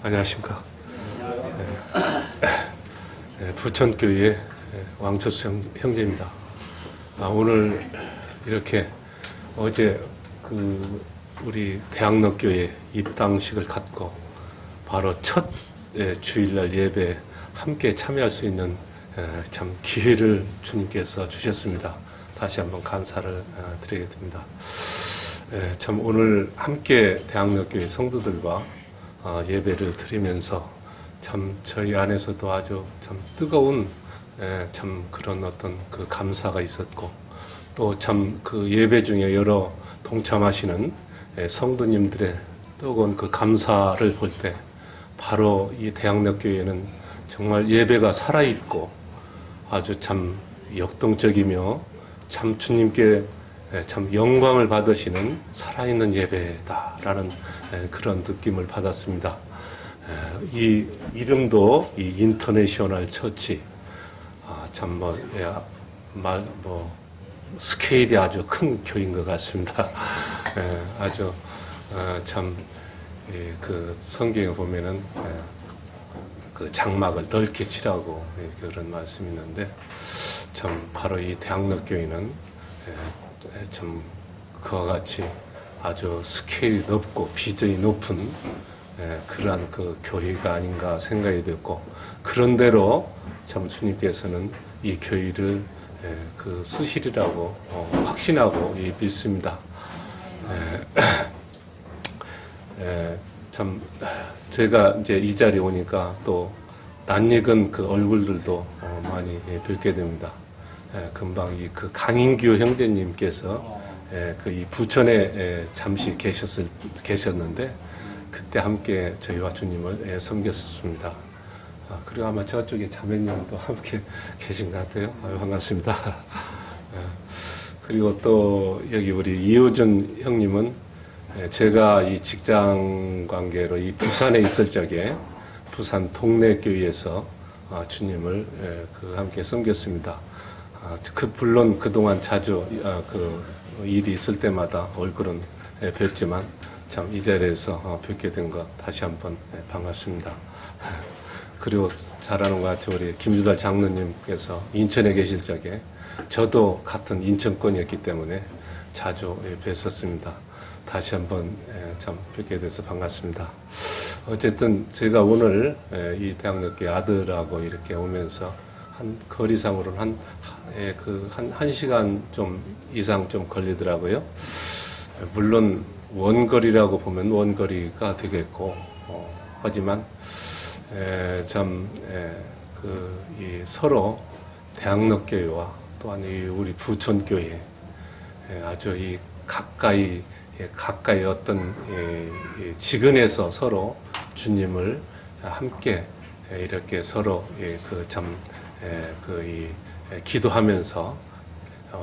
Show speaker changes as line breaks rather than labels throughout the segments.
안녕하십니까. 부천교회 왕철수 형제입니다. 오늘 이렇게 어제 우리 대학로교회 입당식을 갖고 바로 첫 주일날 예배 함께 참여할 수 있는 참 기회를 주님께서 주셨습니다. 다시 한번 감사를 드리게 됩니다. 참 오늘 함께 대학로교회 성도들과 예배를 드리면서 참 저희 안에서도 아주 참 뜨거운 참 그런 어떤 그 감사가 있었고, 또 참 그 예배 중에 여러 동참하시는 성도님들의 뜨거운 그 감사를 볼 때 바로 이 대학로교회는 정말 예배가 살아있고 아주 참 역동적이며 참 주님께 참 영광을 받으시는 살아있는 예배다라는 그런 느낌을 받았습니다. 이 이름도 이 인터내셔널 처치, 참 스케일이 아주 큰 교회인 것 같습니다. 아주 참 그 성경에 보면은 그 장막을 넓게 치라고 그런 말씀이 있는데, 참 바로 이 대학로교회는 참 그와 같이 아주 스케일이 높고 비전이 높은 그러한 그 교회가 아닌가 생각이 됐고, 그런대로 참 주님께서는 이 교회를 그 쓰시리라고 확신하고 믿습니다. 참 제가 이제 이 자리에 오니까 또 낯익은 그 얼굴들도 많이 뵙게 됩니다. 금방 이 그 강인규 형제님께서 그 이 부천에 잠시 계셨는데 그때 함께 저희와 주님을 섬겼습니다. 그리고 아마 저쪽에 자매님도 함께 계신 것 같아요. 반갑습니다. 그리고 또 여기 우리 이호준 형님은 제가 이 직장 관계로 이 부산에 있을 적에 부산 동네교회에서 주님을 함께 섬겼습니다. 물론 그동안 자주 그 일이 있을 때마다 얼굴은 뵙지만 참 이 자리에서 뵙게 된 것 다시 한번 반갑습니다. 그리고 잘 아는 것 같이 우리 김주달 장로님께서 인천에 계실 적에 저도 같은 인천권이었기 때문에 자주 뵀었습니다. 다시 한번 참 뵙게 돼서 반갑습니다. 어쨌든 제가 오늘 이 대학로교회 아들하고 이렇게 오면서 한 거리상으로는 한 시간 좀 이상 좀 걸리더라고요. 물론 원거리라고 보면 원거리가 되겠고, 하지만 이 서로 대학로교회와 또한 이 우리 부천교회 아주 이 가까이 어떤 지근에서 서로 주님을 함께 이렇게 서로 기도하면서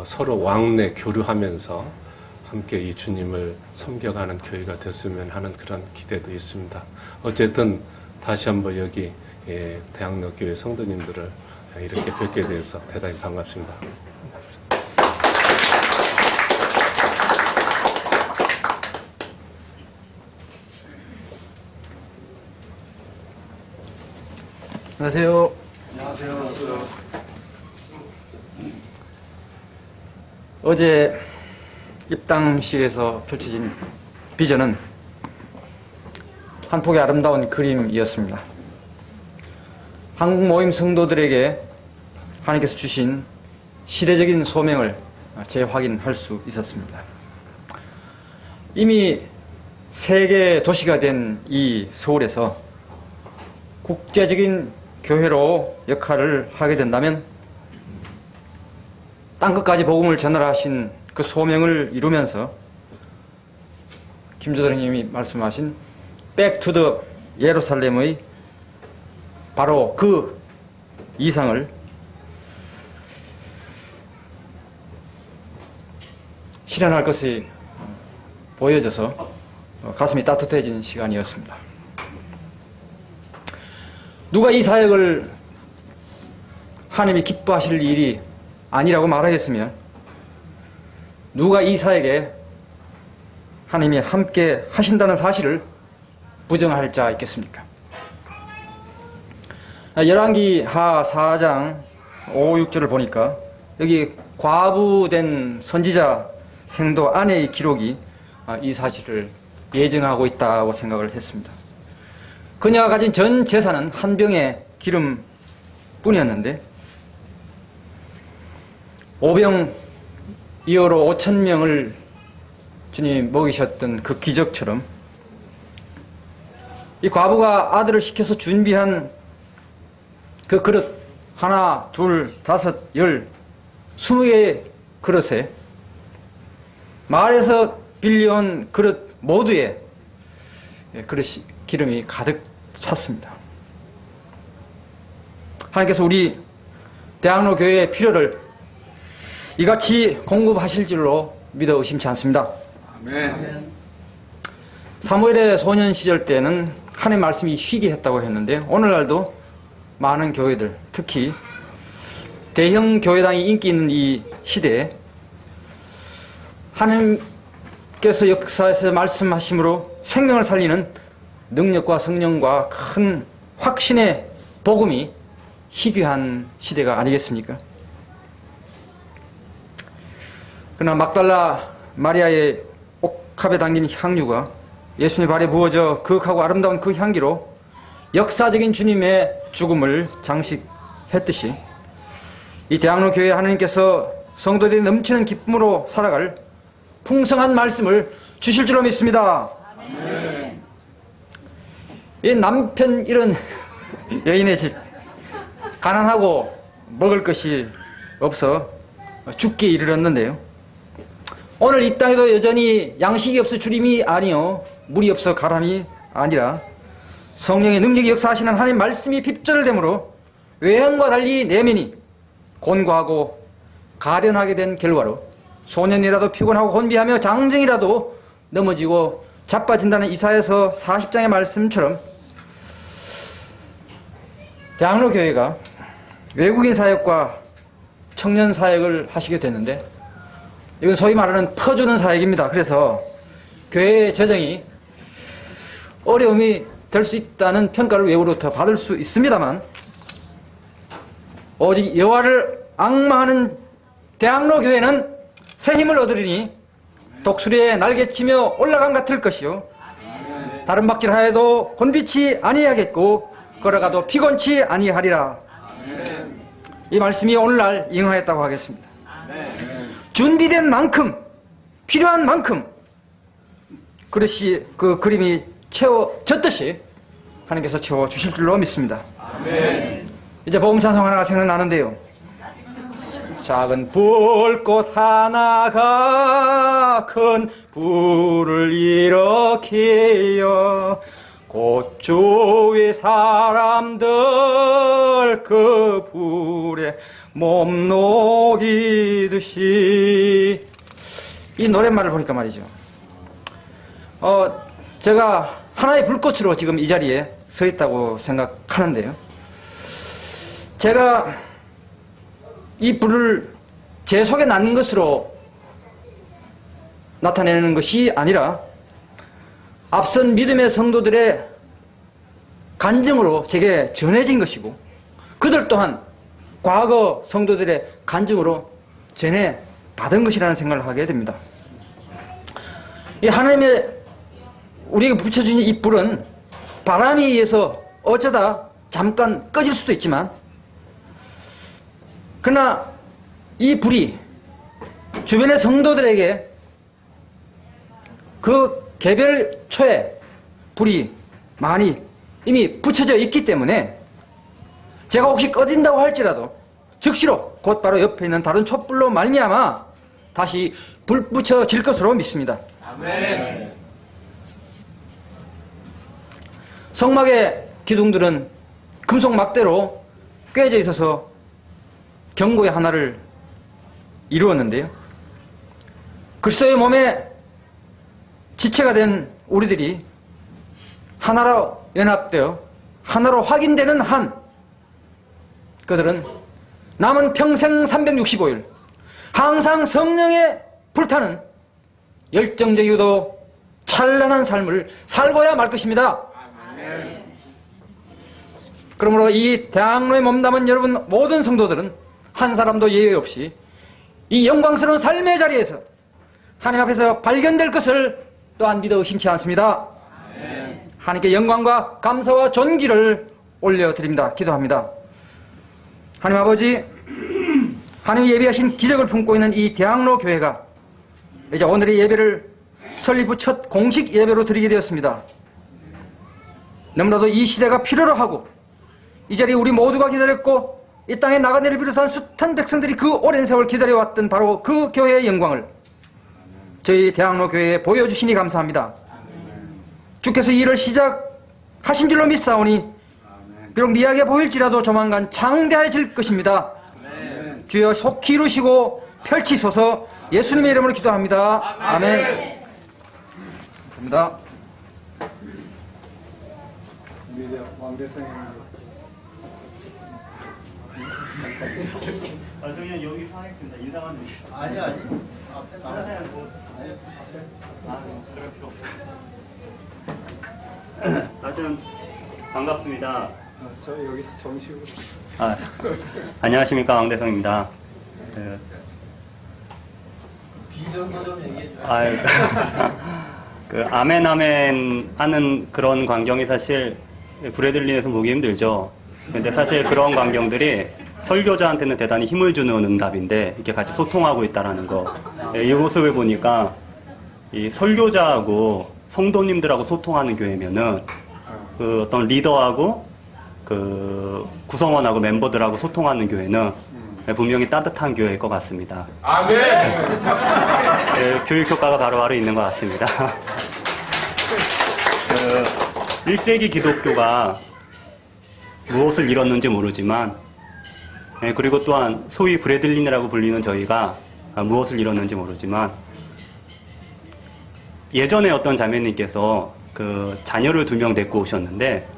서로 왕래 교류하면서 함께 이 주님을 섬겨가는 교회가 됐으면 하는 그런 기대도 있습니다. 어쨌든 다시 한번 여기 대학로교회 성도님들을 이렇게 뵙게 돼서 대단히 반갑습니다.
안녕하세요.
안녕하세요.
어제 입당식에서 펼쳐진 비전은 한 폭의 아름다운 그림이었습니다. 한국 모임 성도들에게 하나님께서 주신 시대적인 소명을 재확인할 수 있었습니다. 이미 세계 도시가 된 이 서울에서 국제적인 교회로 역할을 하게 된다면 땅끝까지 복음을 전달하신 그 소명을 이루면서 김조달 형님이 말씀하신 Back to the 예루살렘의 바로 그 이상을 실현할 것이 보여져서 가슴이 따뜻해진 시간이었습니다. 누가 이 사역을 하나님이 기뻐하실 일이 아니라고 말하겠으며, 누가 이 사역에 하나님이 함께 하신다는 사실을 부정할 자 있겠습니까? 열왕기하 4장 5, 6절을 보니까 여기 과부된 선지자 생도 아내의 기록이 이 사실을 예증하고 있다고 생각을 했습니다. 그녀가 가진 전 재산은 한 병의 기름뿐이었는데 5병 이어로 5,000명을 주님이 먹이셨던 그 기적처럼 이 과부가 아들을 시켜서 준비한 그 그릇 하나, 둘, 다섯, 20개의 그릇에 마을에서 빌려온 그릇 모두에 그릇이 기름이 가득 찼습니다. 하나님께서 우리 대학로 교회의 필요를 이같이 공급하실 줄로 믿어 의심치 않습니다.
아멘.
사무엘의 소년 시절 때는 하나님의 말씀이 희귀했다고 했는데 오늘날도 많은 교회들, 특히 대형 교회당이 인기 있는 이 시대에 하나님께서 역사에서 말씀하심으로 생명을 살리는 능력과 성령과 큰 확신의 복음이 희귀한 시대가 아니겠습니까? 그러나 막달라 마리아의 옥합에 담긴 향유가 예수님의 발에 부어져 거룩하고 아름다운 그 향기로 역사적인 주님의 죽음을 장식했듯이 이 대학로 교회 하나님께서 성도들이 넘치는 기쁨으로 살아갈 풍성한 말씀을 주실 줄로 믿습니다.
아멘.
이 남편 이런 여인의 집 가난하고 먹을 것이 없어 죽기에 이르렀는데요. 오늘 이 땅에도 여전히 양식이 없어 주림이 아니요 물이 없어 가람이 아니라 성령의 능력이 역사하시는 하나님의 말씀이 핍절되므로 외형과 달리 내면이 곤고하고 가련하게 된 결과로 소년이라도 피곤하고 곤비하며 장정이라도 넘어지고 자빠진다는 이사야서 40장의 말씀처럼 대학로 교회가 외국인 사역과 청년 사역을 하시게 됐는데 이건 소위 말하는 퍼주는 사역입니다. 그래서 교회의 재정이 어려움이 될 수 있다는 평가를 외부로부터 받을 수 있습니다만 오직 여호와를 앙망하는 대학로 교회는 새 힘을 얻으리니 독수리의 날개치며 올라감 같을 것이요 다른 박질하여도 곤비치 아니하겠고 걸어가도 피곤치 아니하리라. 이 말씀이 오늘날 응하였다고 하겠습니다. 준비된 만큼 필요한 만큼 그릇이 그 그림이 채워졌듯이 하나님께서 채워주실 줄로 믿습니다.
아멘.
이제 복음 찬송 하나가 생각나는데요. 작은 불꽃 하나가 큰 불을 일으키어 곧 주의 사람들 그 불에 몸 녹이듯이 이 노랫말을 보니까 말이죠. 제가 하나의 불꽃으로 지금 이 자리에 서 있다고 생각하는데요. 제가 이 불을 제 속에 낳는 것으로 나타내는 것이 아니라 앞선 믿음의 성도들의 간증으로 제게 전해진 것이고 그들 또한 과거 성도들의 간증으로 전해받은 것이라는 생각을 하게 됩니다. 이 하나님의 우리에게 붙여준 이 불은 바람에 의해서 어쩌다 잠깐 꺼질 수도 있지만 그러나 이 불이 주변의 성도들에게 그 개별초에 불이 많이 이미 붙여져 있기 때문에 제가 혹시 꺼진다고 할지라도 즉시로 곧바로 옆에 있는 다른 촛불로 말미암아 다시 불 붙여질 것으로 믿습니다.
아멘.
성막의 기둥들은 금속 막대로 꿰져 있어서 경고의 하나를 이루었는데요. 그리스도의 몸에 지체가 된 우리들이 하나로 연합되어 하나로 확인되는 한 그들은 남은 평생 365일 항상 성령에 불타는 열정적이고도 찬란한 삶을 살고야 말 것입니다.
아멘.
그러므로 이 대학로에 몸담은 여러분 모든 성도들은 한 사람도 예외 없이 이 영광스러운 삶의 자리에서 하나님 앞에서 발견될 것을 또한 믿어 의심치 않습니다. 하나님께 영광과 감사와 존귀를 올려드립니다. 기도합니다. 하나님 아버지, 하나님이 예비하신 기적을 품고 있는 이 대학로 교회가 이제 오늘의 예배를 설립 후 첫 공식 예배로 드리게 되었습니다. 너무나도 이 시대가 필요로 하고 이 자리에 우리 모두가 기다렸고 이 땅에 나그네를 비롯한 숱한 백성들이 그 오랜 세월 기다려왔던 바로 그 교회의 영광을 저희 대학로 교회에 보여주시니 감사합니다. 주께서 이 일을 시작하신 줄로 믿사오니 비록 미약해 보일지라도 조만간 장대해질 것입니다. 주여 속히 이루시고 펼치소서. 예수님의 이름으로 기도합니다. 아멘. 감사합니다.
나중에 여기 상했습니다. 인사만 주시죠.
아니.
그럴 필요 없어요. 하여튼 반갑습니다.
저 여기서 정식으로.
안녕하십니까, 왕대성입니다.
비전도 좀 얘기해 줘.
아멘 아멘 하는 그런 광경이 사실 브래들리에서 보기 힘들죠. 근데 사실 그런 광경들이 설교자한테는 대단히 힘을 주는 응답인데 이렇게 같이 소통하고 있다라는 거. 이 모습을 보니까 이 설교자하고 성도님들하고 소통하는 교회면은 그 어떤 리더하고 그 구성원하고 멤버들하고 소통하는 교회는 분명히 따뜻한 교회일 것 같습니다.
아멘.
교육 효과가 바로바로 있는 것 같습니다. 1세기 기독교가 무엇을 이뤘는지 모르지만, 그리고 또한 소위 브래들린이라고 불리는 저희가 무엇을 이뤘는지 모르지만, 예전에 어떤 자매님께서 그 자녀를 2명 데리고 오셨는데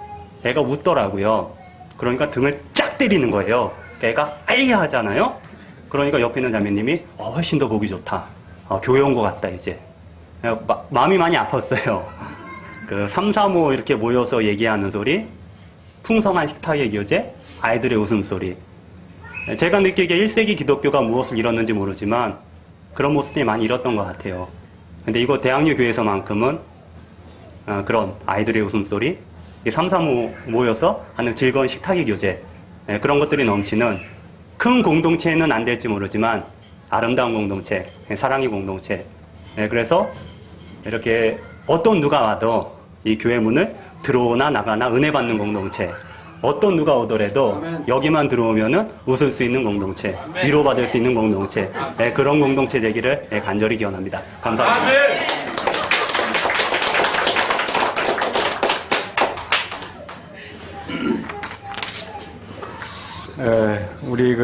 애가 웃더라고요. 그러니까 등을 쫙 때리는 거예요. 애가 아이야 하잖아요. 그러니까 옆에 있는 자매님이 훨씬 더 보기 좋다. 교회 온 것 같다 이제. 마음이 많이 아팠어요. 그 3, 4, 5 이렇게 모여서 얘기하는 소리, 풍성한 식탁의 교제, 아이들의 웃음소리. 제가 느끼기에 1세기 기독교가 무엇을 이뤘는지 모르지만 그런 모습들이 많이 잃었던 것 같아요. 근데 이거 대학로 교회에서만큼은 그런 아이들의 웃음소리, 3, 4, 5 모여서 하는 즐거운 식탁의 교제, 그런 것들이 넘치는 큰 공동체는 안 될지 모르지만 아름다운 공동체, 사랑의 공동체. 그래서 이렇게 어떤 누가 와도 이 교회 문을 들어오나 나가나 은혜 받는 공동체. 어떤 누가 오더라도 여기만 들어오면은 웃을 수 있는 공동체, 위로받을 수 있는 공동체, 그런 공동체 되기를 간절히 기원합니다. 감사합니다.
우리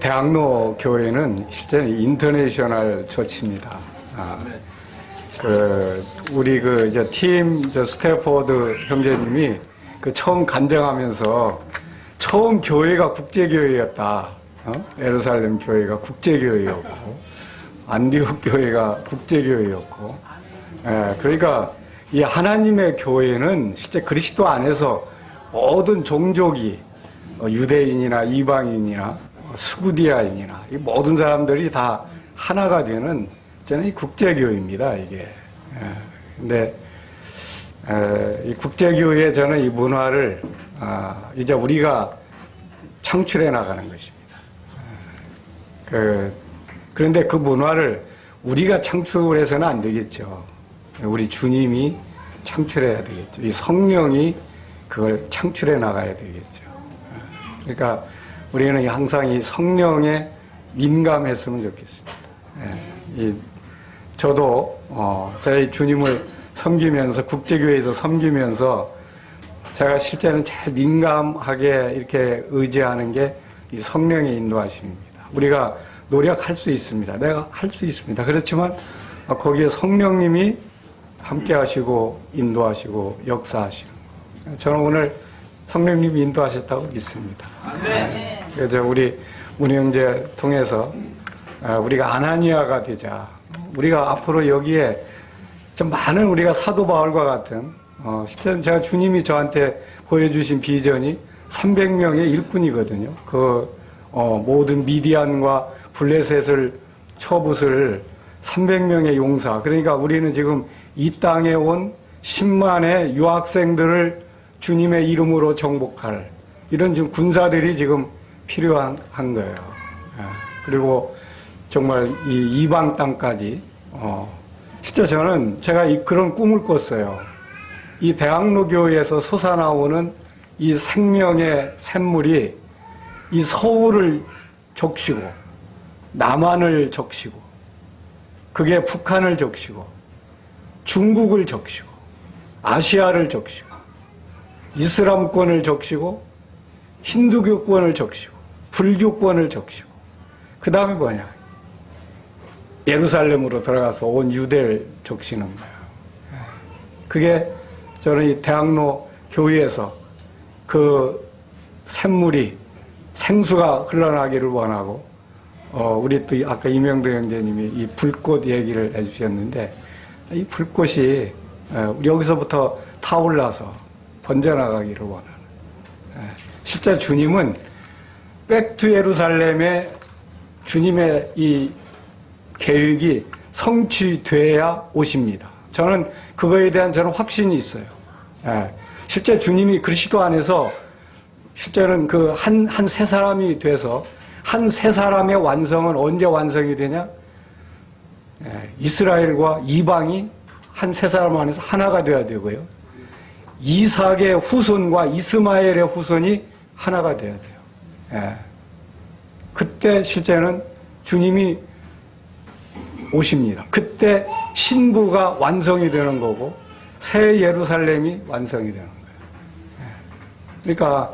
대학로 교회는 실제는 인터내셔널 처치입니다. 우리 이제 스태포드 형제님이 처음 간증하면서 처음 교회가 국제교회였다. 예루살렘 교회가 국제교회였고, 안디옥 교회가 국제교회였고, 그러니까 이 하나님의 교회는 실제 그리스도 안에서 모든 종족이 유대인이나 이방인이나 스구디아인이나 이 모든 사람들이 다 하나가 되는 저는 이 국제교회입니다, 이게. 근데 이 국제교회의 저는 이 문화를 이제 우리가 창출해 나가는 것입니다. 그런데 그 문화를 우리가 창출해서는 안 되겠죠. 우리 주님이 창출해야 되겠죠. 이 성령이 그걸 창출해 나가야 되겠죠. 그러니까 우리는 항상 이 성령에 민감했으면 좋겠습니다. 저도 저희 주님을 섬기면서 국제교회에서 섬기면서 제가 실제는 제일 민감하게 이렇게 의지하는 게 이 성령의 인도하심입니다. 우리가 노력할 수 있습니다. 내가 할 수 있습니다. 그렇지만 거기에 성령님이 함께 하시고 인도하시고 역사하시는 거. 저는 오늘 성령님이 인도하셨다고 믿습니다. 그래서 우리 문희 형제 통해서 우리가 아나니아가 되자. 우리가 앞으로 여기에 좀 많은 우리가 사도 바울과 같은 실제는 제가 주님이 저한테 보여주신 비전이 300명의 일꾼이거든요. 모든 미디안과 블레셋을 쳐붓을 300명의 용사. 그러니까 우리는 지금 이 땅에 온 10만의 유학생들을 주님의 이름으로 정복할 이런 지금 군사들이 지금 필요한 거예요. 그리고 정말 이 이방 땅까지, 실제 저는 제가 그런 꿈을 꿨어요. 이 대학로 교회에서 솟아나오는 이 생명의 샘물이 이 서울을 적시고 남한을 적시고 그게 북한을 적시고 중국을 적시고 아시아를 적시고 이슬람권을 적시고 힌두교권을 적시고 불교권을 적시고 그 다음에 뭐냐? 예루살렘으로 들어가서 온 유대를 적시는 거예요. 그게 저는 이 대학로 교회에서 그 샘물이 생수가 흘러나기를 원하고, 우리 또 아까 이명도 형제님이 이 불꽃 얘기를 해주셨는데, 이 불꽃이 여기서부터 타올라서 번져나가기를 원하는. 실제 주님은 백투 예루살렘의 주님의 이 계획이 성취돼야 오십니다. 저는 그거에 대한 저는 확신이 있어요. 실제 주님이 그리스도 안에서 실제는 그 한 세 사람이 돼서 한 세 사람의 완성은 언제 완성이 되냐? 이스라엘과 이방이 한 세 사람 안에서 하나가 돼야 되고요. 이삭의 후손과 이스마엘의 후손이 하나가 돼야 돼요. 그때 실제는 주님이 오십니다. 그때 신부가 완성이 되는 거고 새 예루살렘이 완성이 되는 거예요. 그러니까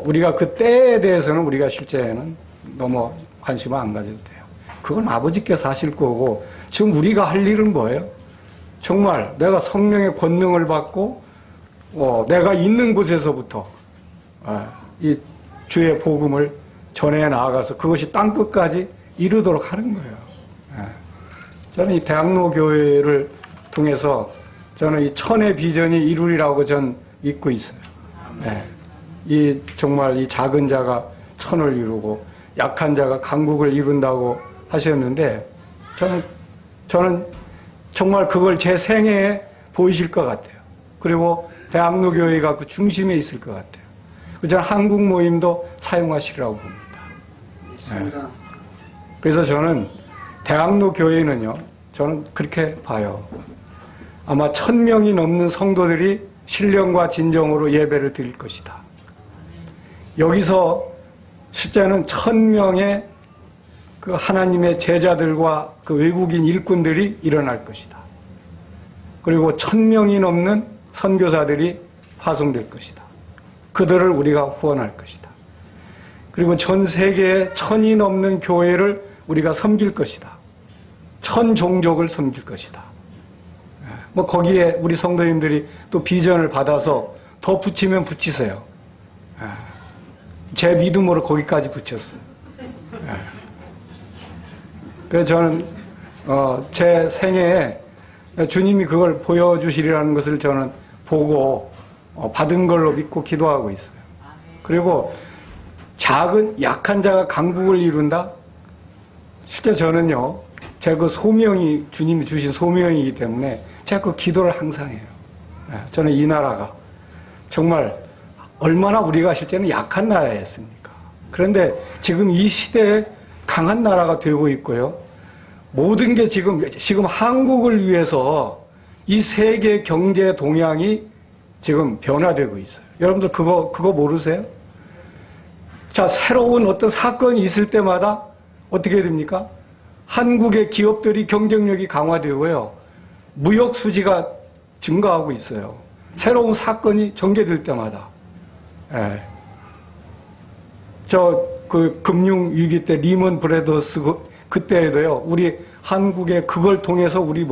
우리가 그 때에 대해서는 우리가 실제는 너무 관심을 안 가져도 돼요. 그건 아버지께서 하실 거고 지금 우리가 할 일은 뭐예요? 정말 내가 성령의 권능을 받고 내가 있는 곳에서부터 이 주의 복음을 전해 나아가서 그것이 땅끝까지 이루도록 하는 거예요. 저는 이 대학로 교회를 통해서 저는 이 천의 비전이 이루리라고 전 믿고 있어요. 이 정말 이 작은 자가 천을 이루고 약한 자가 강국을 이룬다고 하셨는데 저는 정말 그걸 제 생애에 보이실 것 같아요. 그리고 대학로 교회가 그 중심에 있을 것 같아요. 저는 한국 모임도 사용하시리라고 봅니다. 그래서 저는 대학로 교회는요, 저는 그렇게 봐요. 아마 1000명이 넘는 성도들이 신령과 진정으로 예배를 드릴 것이다. 여기서 실제는 1000명의 그 하나님의 제자들과 그 외국인 일꾼들이 일어날 것이다. 그리고 1000명이 넘는 선교사들이 파송될 것이다. 그들을 우리가 후원할 것이다. 그리고 전 세계에 1000이 넘는 교회를 우리가 섬길 것이다. 1000 종족을 섬길 것이다. 거기에 우리 성도님들이 또 비전을 받아서 더 붙이면 붙이세요. 제 믿음으로 거기까지 붙였어요. 그래서 저는 제 생애에 주님이 그걸 보여주시리라는 것을 저는 보고 받은 걸로 믿고 기도하고 있어요. 그리고 작은 약한 자가 강국을 이룬다? 실제 저는요, 제가 그 소명이 주님이 주신 소명이기 때문에 제가 그 기도를 항상 해요. 저는 이 나라가 정말 얼마나 우리가 실제는 약한 나라였습니까? 그런데 지금 이 시대에 강한 나라가 되고 있고요. 모든 게 지금 한국을 위해서 이 세계 경제 동향이 지금 변화되고 있어요. 여러분들 그거 모르세요? 자, 새로운 어떤 사건이 있을 때마다 어떻게 됩니까? 한국의 기업들이 경쟁력이 강화되고요. 무역 수지가 증가하고 있어요. 새로운 사건이 전개될 때마다. 그 금융위기 때 리먼 브레더스 그때에도요, 우리 한국의 그걸 통해서 우리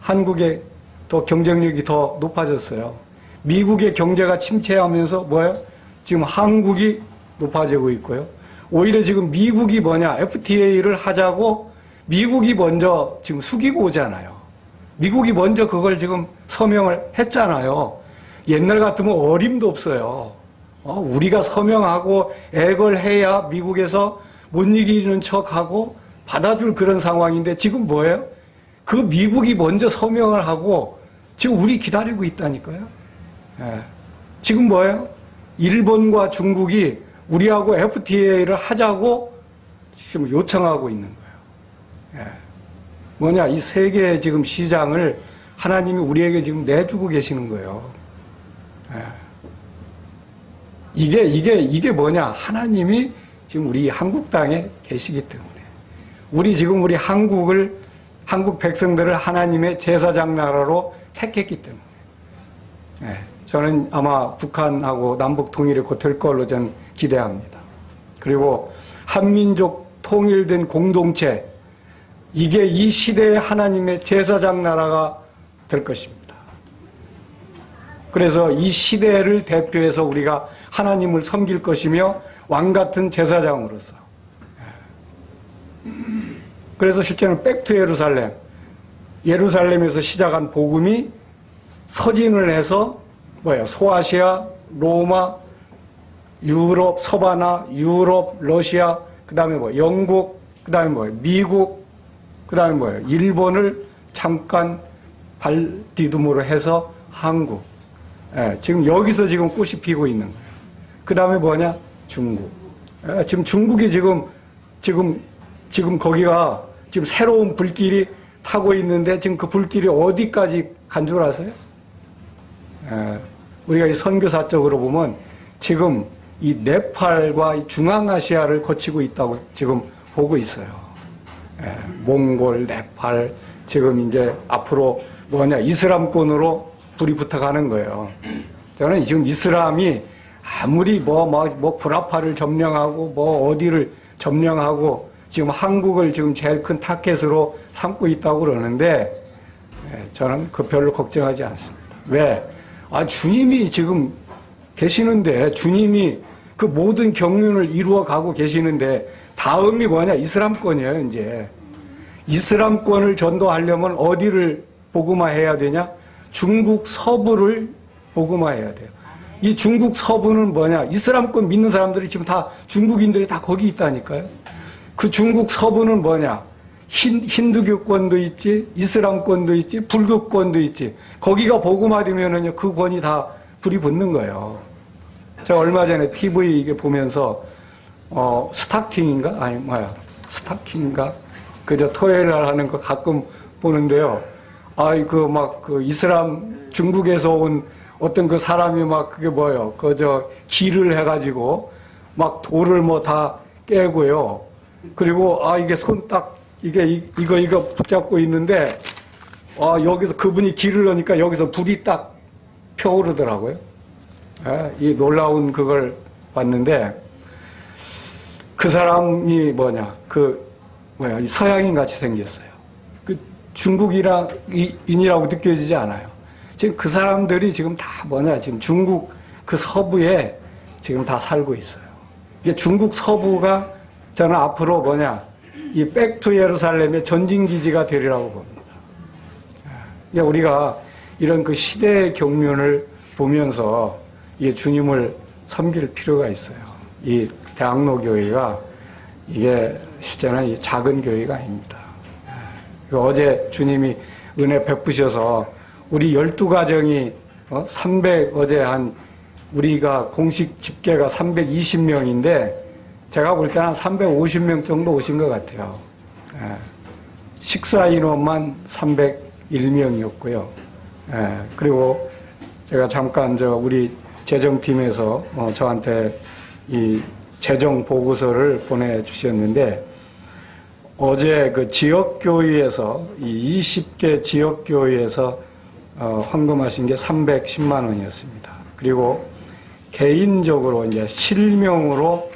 한국의 더 경쟁력이 더 높아졌어요. 미국의 경제가 침체하면서 지금 한국이 높아지고 있고요. 오히려 지금 미국이 FTA를 하자고 미국이 먼저 지금 숙이고 오잖아요. 미국이 먼저 그걸 지금 서명을 했잖아요. 옛날 같으면 어림도 없어요. 우리가 서명하고 액을 해야 미국에서 못 이기는 척하고 받아줄 그런 상황인데 지금 뭐예요? 그 미국이 먼저 서명을 하고 지금 우리 기다리고 있다니까요. 예. 지금 뭐예요? 일본과 중국이 우리하고 FTA를 하자고 지금 요청하고 있는 거예요. 예. 뭐냐, 이 세계의 지금 시장을 하나님이 우리에게 지금 내주고 계시는 거예요. 예. 이게 뭐냐? 하나님이 지금 우리 한국 땅에 계시기 때문에. 우리 한국 백성들을 하나님의 제사장 나라로 택했기 때문에. 예. 저는 아마 북한하고 남북 통일이 곧 될 걸로 저는 기대합니다. 그리고 한민족 통일된 공동체, 이게 이 시대의 하나님의 제사장 나라가 될 것입니다. 그래서 이 시대를 대표해서 우리가 하나님을 섬길 것이며 왕같은 제사장으로서. 그래서 실제는 백투 예루살렘, 예루살렘에서 시작한 복음이 서진을 해서 소아시아, 로마, 유럽, 서바나, 유럽, 러시아, 그 다음에 영국, 그 다음에 미국, 그 다음에 일본을 잠깐 발디듬으로 해서 한국. 예, 지금 여기서 지금 꽃이 피고 있는 거예요. 그 다음에 중국. 예, 지금 중국이 지금 거기가 지금 새로운 불길이 타고 있는데 지금 그 불길이 어디까지 간 줄 아세요? 예, 우리가 이 선교사적으로 보면 지금 이 네팔과 이 중앙아시아를 거치고 있다고 지금 보고 있어요. 예, 몽골, 네팔, 지금 이제 앞으로 이슬람권으로 불이 붙어가는 거예요. 저는 지금 이슬람이 아무리 구라파를 점령하고 어디를 점령하고 지금 한국을 지금 제일 큰 타켓으로 삼고 있다고 그러는데, 저는 그 별로 걱정하지 않습니다. 왜? 주님이 지금 계시는데, 주님이 그 모든 경륜을 이루어 가고 계시는데, 다음이 이슬람권이에요, 이제. 이슬람권을 전도하려면 어디를 복음화해야 되냐? 중국 서부를 복음화해야 돼요. 이 중국 서부는 이슬람권 믿는 사람들이 지금 다 중국인들이 다 거기 있다니까요. 그 중국 서부는 힌두교권도 있지, 이슬람권도 있지, 불교권도 있지. 거기가 복음화되면은요, 그 권이 다 불이 붙는 거예요. 제가 얼마 전에 TV 이게 보면서, 스타킹인가? 스타킹인가? 그저 토요일 날 하는 거 가끔 보는데요. 이슬람, 중국에서 온 어떤 그 사람이 길을 해가지고, 돌을 다 깨고요. 그리고, 이게 이거 붙잡고 있는데, 여기서 그분이 길을 넣으니까 여기서 불이 딱 펴오르더라고요. 이 놀라운 그걸 봤는데, 그 사람이 서양인 같이 생겼어요. 그 중국인이라고 느껴지지 않아요. 지금 그 사람들이 지금 다 지금 중국 그 서부에 지금 다 살고 있어요. 이게 중국 서부가 저는 앞으로 이 백투 예루살렘의 전진기지가 되리라고 봅니다. 우리가 이런 그 시대의 경륜을 보면서 이게 주님을 섬길 필요가 있어요. 이 대학로교회가 이게 실제는 이 작은 교회가 아닙니다. 어제 주님이 은혜 베푸셔서 우리 12가정이 어제 우리가 공식 집계가 320명인데 제가 볼 때는 한 350명 정도 오신 것 같아요. 식사 인원만 301명이었고요. 그리고 제가 잠깐 우리 재정팀에서 저한테 이 재정 보고서를 보내주셨는데 어제 그 지역교회에서 이 20개 지역교회에서 헌금하신 게 310만 원이었습니다. 그리고 개인적으로 이제 실명으로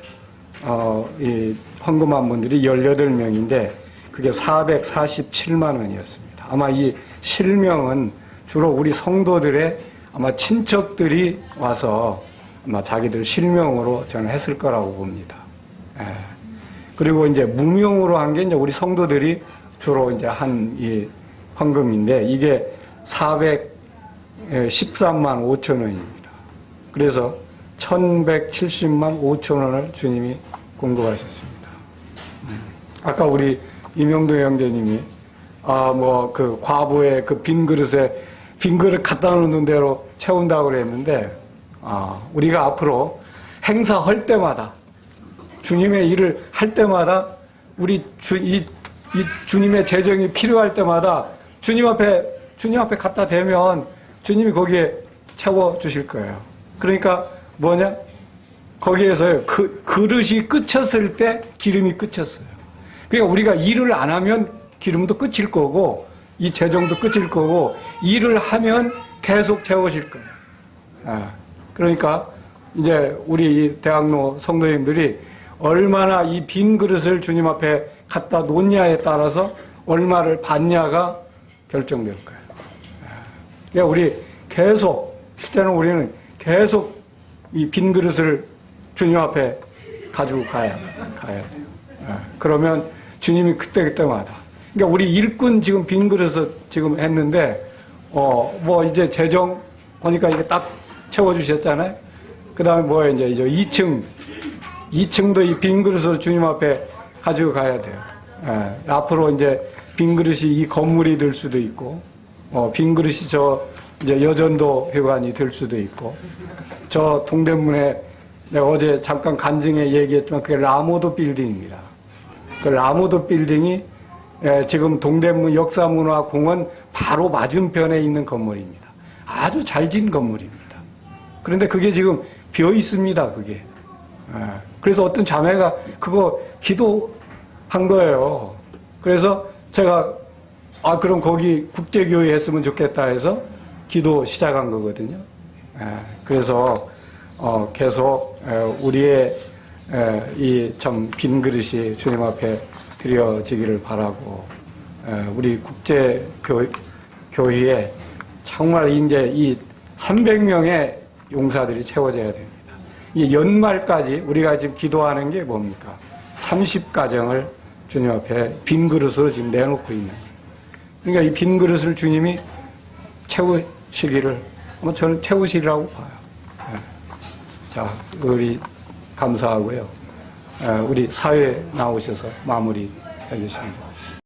이 헌금한 분들이 18명인데 그게 447만 원이었습니다. 아마 이 실명은 주로 우리 성도들의 아마 친척들이 와서 아마 자기들 실명으로 저는 했을 거라고 봅니다. 그리고 이제 무명으로 한 게 이제 우리 성도들이 주로 이제 한 이 헌금인데 이게 413만 5천 원입니다. 그래서 1170만 5천 원을 주님이 공급하셨습니다. 아까 우리 임영도 형제님이 그 과부의 그 빈 그릇 갖다 놓는 대로 채운다고 그랬는데, 우리가 앞으로 행사할 때마다, 주님의 일을 할 때마다, 이 주님의 재정이 필요할 때마다 주님 앞에 갖다 대면 주님이 거기에 채워주실 거예요. 그러니까 뭐냐? 거기에서요, 그릇이 끝쳤을 때 기름이 끝쳤어요. 그러니까 우리가 일을 안 하면 기름도 끝일 거고, 이 재정도 끝일 거고, 일을 하면 계속 채워질 거예요. 그러니까 이제 우리 대학로 성도님들이 얼마나 이 빈 그릇을 주님 앞에 갖다 놓냐에 따라서 얼마를 받냐가 결정될 거예요. 그러니까 우리 실제는 우리는 계속 이 빈 그릇을 주님 앞에 가지고 가야 돼요. 그러면 주님이 그때마다. 그러니까 우리 일꾼 지금 빈 그릇을 지금 했는데, 이제 재정 보니까 이게 딱 채워주셨잖아요. 그 다음에 이제 2층도 이 빈 그릇을 주님 앞에 가지고 가야 돼요. 앞으로 이제 빈 그릇이 이 건물이 될 수도 있고, 빈 그릇이 이제 여전도 회관이 될 수도 있고, 저 동대문에 내가 어제 잠깐 간증에 얘기했지만 그게 라모도 빌딩입니다. 그 라모도 빌딩이 지금 동대문 역사문화공원 바로 맞은편에 있는 건물입니다. 아주 잘 지은 건물입니다. 그런데 그게 지금 비어 있습니다, 그게. 그래서 어떤 자매가 그거 기도한 거예요. 그래서 제가, 그럼 거기 국제교회 했으면 좋겠다 해서 기도 시작한 거거든요. 그래서, 계속, 우리의, 이 참 빈 그릇이 주님 앞에 드려지기를 바라고, 우리 국제교회에 정말 이제 이 300명의 용사들이 채워져야 됩니다. 이 연말까지 우리가 지금 기도하는 게 뭡니까? 30가정을 주님 앞에 빈 그릇으로 지금 내놓고 있는 거예요. 그러니까 이 빈 그릇을 주님이 채우시기를, 저는 채우시리라고 봐요. 자, 우리 감사하고요. 우리 사회 나오셔서 마무리 해주십니다.